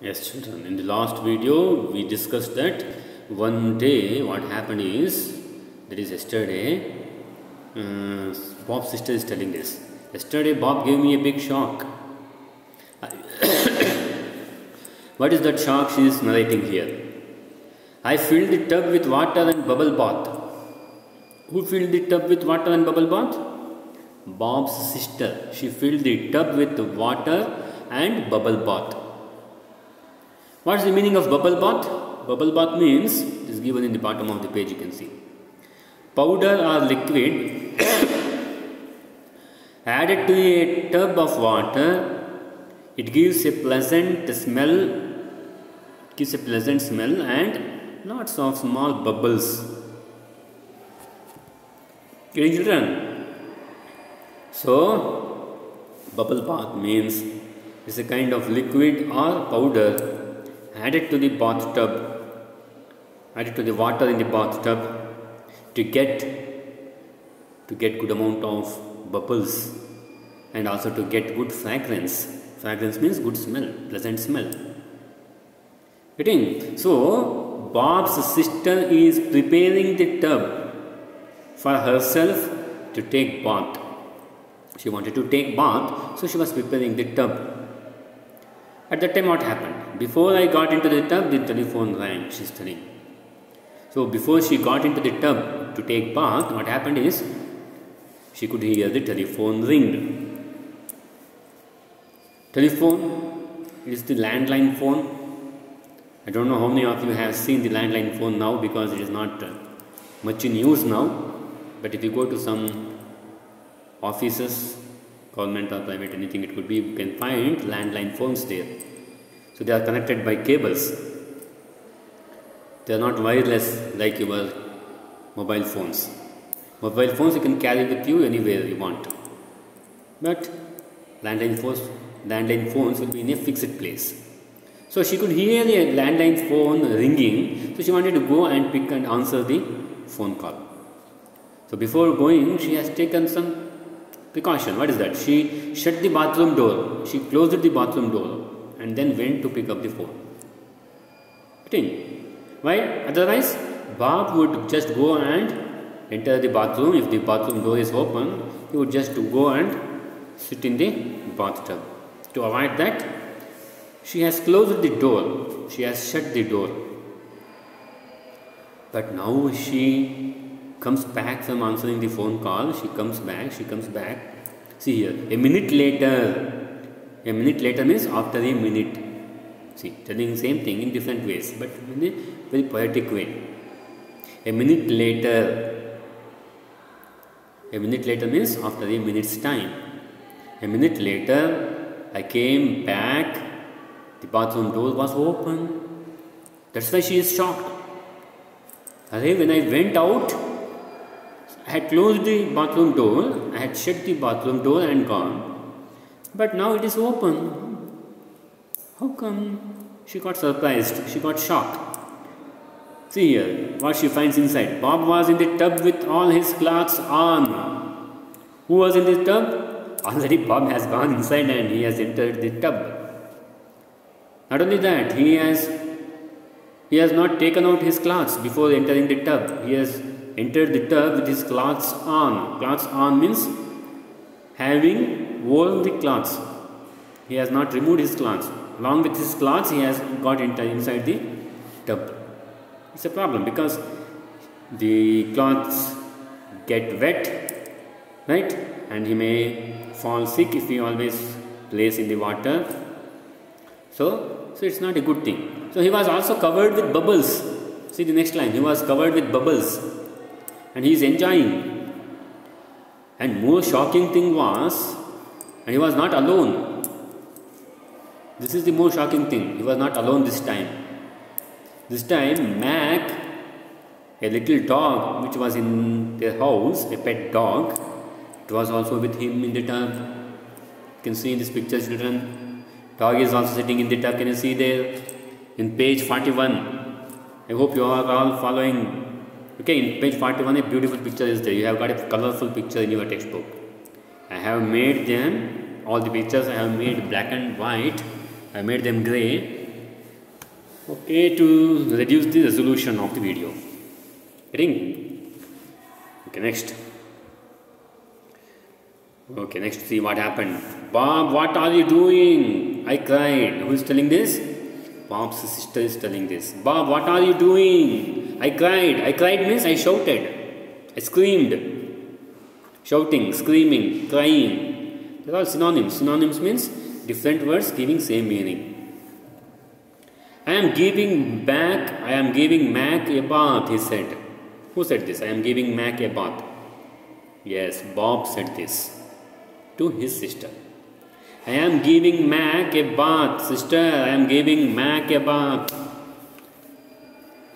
Yes, children. In the last video, we discussed that one day what happened is, that is yesterday, Bob's sister is telling this. Yesterday, Bob gave me a big shock. What is that shock she is narrating here? I filled the tub with water and bubble bath. Who filled the tub with water and bubble bath? Bob's sister. She filled the tub with water and bubble bath. What is the meaning of bubble bath? Bubble bath means, it is given in the bottom of the page, you can see. Powder or liquid added to a tub of water, it gives a pleasant smell, and lots of small bubbles. Getting children? So, bubble bath means it's a kind of liquid or powder added to the bathtub, added to the water in the bathtub to get good amount of bubbles and also to get good fragrance. Fragrance means good smell, pleasant smell. Getting? So, Bob's sister is preparing the tub for herself to take bath. She wanted to take bath, so she was preparing the tub. At that time, what happened? Before I got into the tub, the telephone rang, she is telling. So, before she got into the tub to take bath, what happened is, she could hear the telephone ring. Telephone is the landline phone. I don't know how many of you have seen the landline phone now because it is not much in use now. But if you go to some offices, government or private, anything it could be, you can find landline phones there. So, they are connected by cables. They are not wireless like your mobile phones. Mobile phones you can carry with you anywhere you want. But landline phones will be in a fixed place. So, she could hear the landline phone ringing. So, she wanted to go and pick and answer the phone call. So, before going, she has taken some precaution. What is that? She shut the bathroom door. She closed the bathroom door and then went to pick up the phone. Why? Otherwise, Bob would just go and enter the bathroom. If the bathroom door is open, he would just go and sit in the bathtub. To avoid that, she has closed the door. She has shut the door. But now she comes back from answering the phone call. She comes back. See here, a minute later. A minute later means after a minute. See, telling the same thing in different ways, but in a very poetic way. A minute later. A minute later means after a minute's time. A minute later, I came back. The bathroom door was open. That's why she is shocked. When I went out, I had closed the bathroom door, I had shut the bathroom door and gone. But now it is open. How come? She got surprised. She got shocked. See here, what she finds inside. Bob was in the tub with all his clothes on. Who was in the tub? Already Bob has gone inside and he has entered the tub. Not only that, he has not taken out his clothes before entering the tub. He has entered the tub with his clothes on. Clothes on means having worn the clothes. He has not removed his clothes. Along with his clothes, he has got inside the tub. It's a problem because the clothes get wet, right? And he may fall sick if he always plays in the water. So it's not a good thing. So he was also covered with bubbles. See the next line. He was covered with bubbles. And he is enjoying. And more shocking thing was, and he was not alone. This is the more shocking thing. He was not alone this time. This time, Mac, a little dog which was in their house, a pet dog, it was also with him in the tub. You can see in this picture, children. Dog is also sitting in the tub. Can you see there? In page 41. I hope you are all following. Okay, in page 41 a beautiful picture is there. You have got a colorful picture in your textbook. I have made them, all the pictures I have made black and white. I made them grey Okay, to reduce the resolution of the video. Getting? Okay, next. Okay, next, see what happened. Bob, what are you doing? I cried. Who is telling this? Bob's sister is telling this. Bob, what are you doing? I cried. I cried means I shouted. I screamed. Shouting, screaming, crying. They're all synonyms. Synonyms means different words giving same meaning. I am giving Mac a bath, he said. Who said this? I am giving Mac a bath. Yes, Bob said this to his sister. I am giving Mac a bath, sister. I am giving Mac a bath.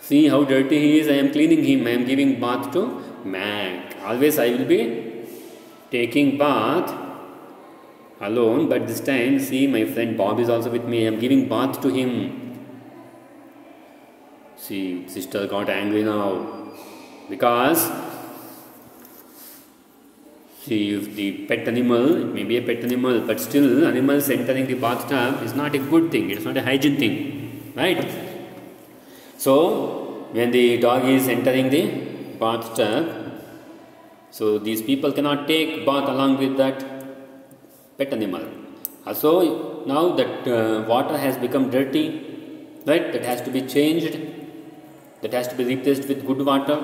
See how dirty he is. I am cleaning him. I am giving bath to Mac. Always I will be taking bath alone, but this time, see, my friend Bob is also with me. I am giving bath to him. See, sister got angry now because, see, if the pet animal, it may be a pet animal, but still animals entering the bathtub is not a good thing. It is not a hygiene thing, right? So, when the dog is entering the bathtub, so these people cannot take bath along with that pet animal. Also, now that water has become dirty, right? That has to be changed. That has to be replaced with good water,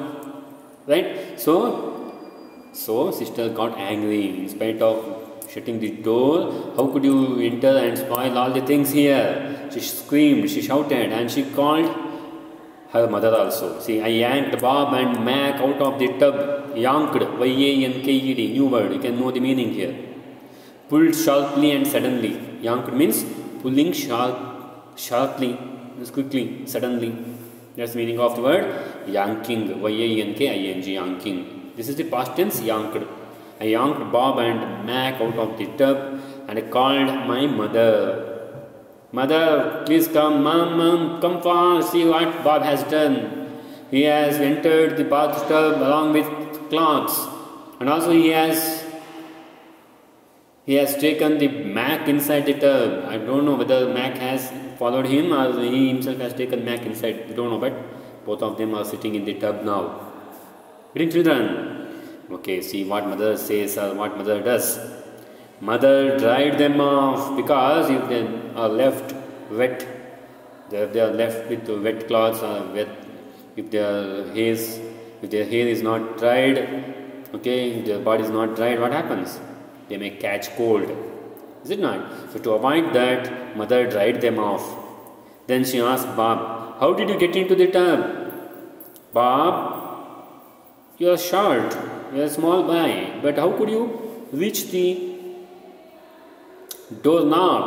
right? So sister got angry in spite of shutting the door. How could you enter and spoil all the things here? She screamed, she shouted, and she called her mother also. See, I yanked Bob and Mac out of the tub. Yanked, Y-A-N-K-E-D, new word. You can know the meaning here. Pulled sharply and suddenly. Yanked means pulling sharply, quickly, suddenly. That's the meaning of the word yanking. Y-A-N-K-I-N-G, yanking. This is the past tense, yanked. I yanked Bob and Mac out of the tub and I called my mother. Mother, please come. Mom, come fast. See what Bob has done. He has entered the bathtub along with cloths. And also he has taken the Mac inside the tub. I don't know whether Mac has followed him or he himself has taken Mac inside. I don't know, but both of them are sitting in the tub now. Getting children? Okay, see what mother says or what mother does. Mother dried them off because if they are left wet, if they are left with wet cloths or wet, if their hair is not dried, okay, if their body is not dried, what happens? They may catch cold. Is it not? So to avoid that, mother dried them off. Then she asked Bob, how did you get into the tub? Bob, you are short, you are a small boy, but how could you reach the doorknob?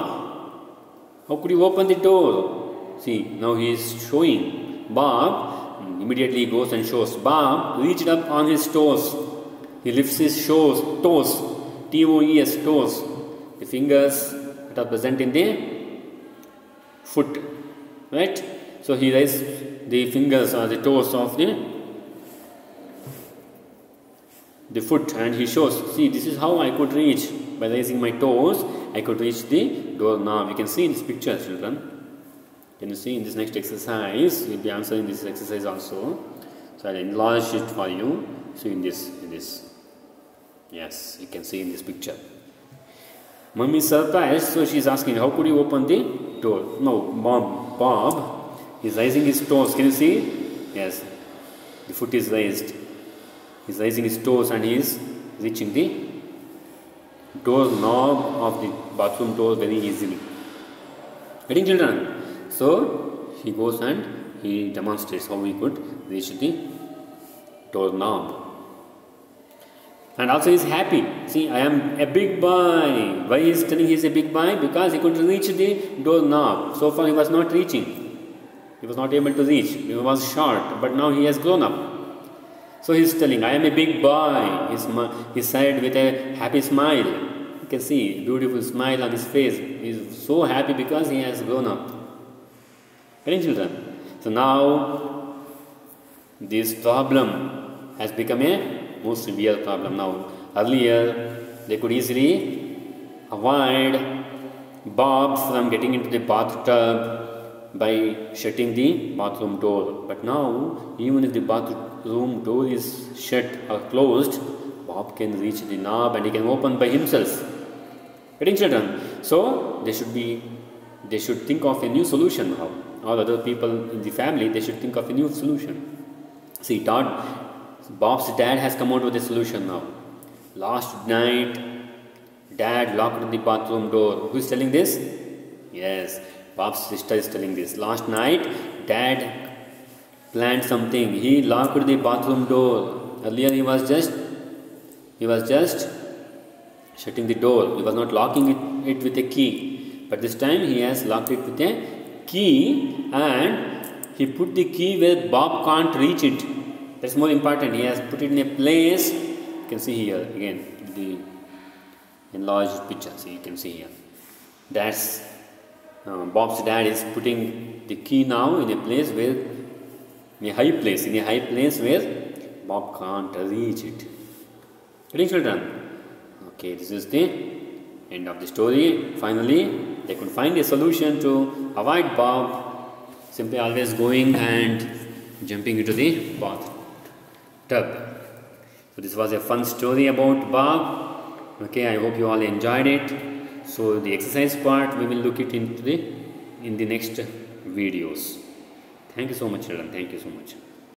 How could you open the door? See, now he is showing. Bob immediately goes and shows. Bob reached up on his toes. He lifts his toes. T-O-E-S, toes. The fingers that are present in the foot, right? So he raised the fingers or the toes of the foot and he shows, see, this is how I could reach. By raising my toes, I could reach the doorknob. You can see in this picture, children. Can you see in this next exercise? You'll be answering this exercise also. So I'll enlarge it for you. So in this. Yes, you can see in this picture. Mummy is surprised, so she is asking, how could you open the door? No, Bob is raising his toes. Can you see? Yes, the foot is raised. He is raising his toes and he is reaching the door knob of the bathroom door very easily. Getting children? So he goes and he demonstrates how he could reach the door knob. And also he is happy. See, I am a big boy. Why he is telling he is a big boy? Because he could reach the doorknob. So far he was not reaching. He was not able to reach. He was short. But now he has grown up. So he is telling, I am a big boy. He said with a happy smile. You can see a beautiful smile on his face. He is so happy because he has grown up. Getting children? So now this problem has become a more severe problem now. Earlier, they could easily avoid Bob from getting into the bathtub by shutting the bathroom door. But now, even if the bathroom door is shut or closed, Bob can reach the knob and he can open by himself. Getting children? So they should think of a new solution now. All other people in the family, they should think of a new solution. See, Bob's dad has come out with a solution now. Last night, Dad locked the bathroom door. Who is telling this? Yes, Bob's sister is telling this. Last night, Dad planned something. He locked the bathroom door. Earlier, he was just shutting the door. He was not locking it with a key. But this time, he has locked it with a key, and he put the key where Bob can't reach it. That's more important. He has put it in a place. You can see here again the enlarged picture. So you can see here. That's Bob's dad is putting the key now in a place where, in a high place where Bob can't reach it. Getting children? Okay, this is the end of the story. Finally, they could find a solution to avoid Bob simply always going and jumping into the bathtub. So this was a fun story about Bob. Okay, I hope you all enjoyed it. So the exercise part we will look it in the next videos. Thank you so much, children. Thank you so much.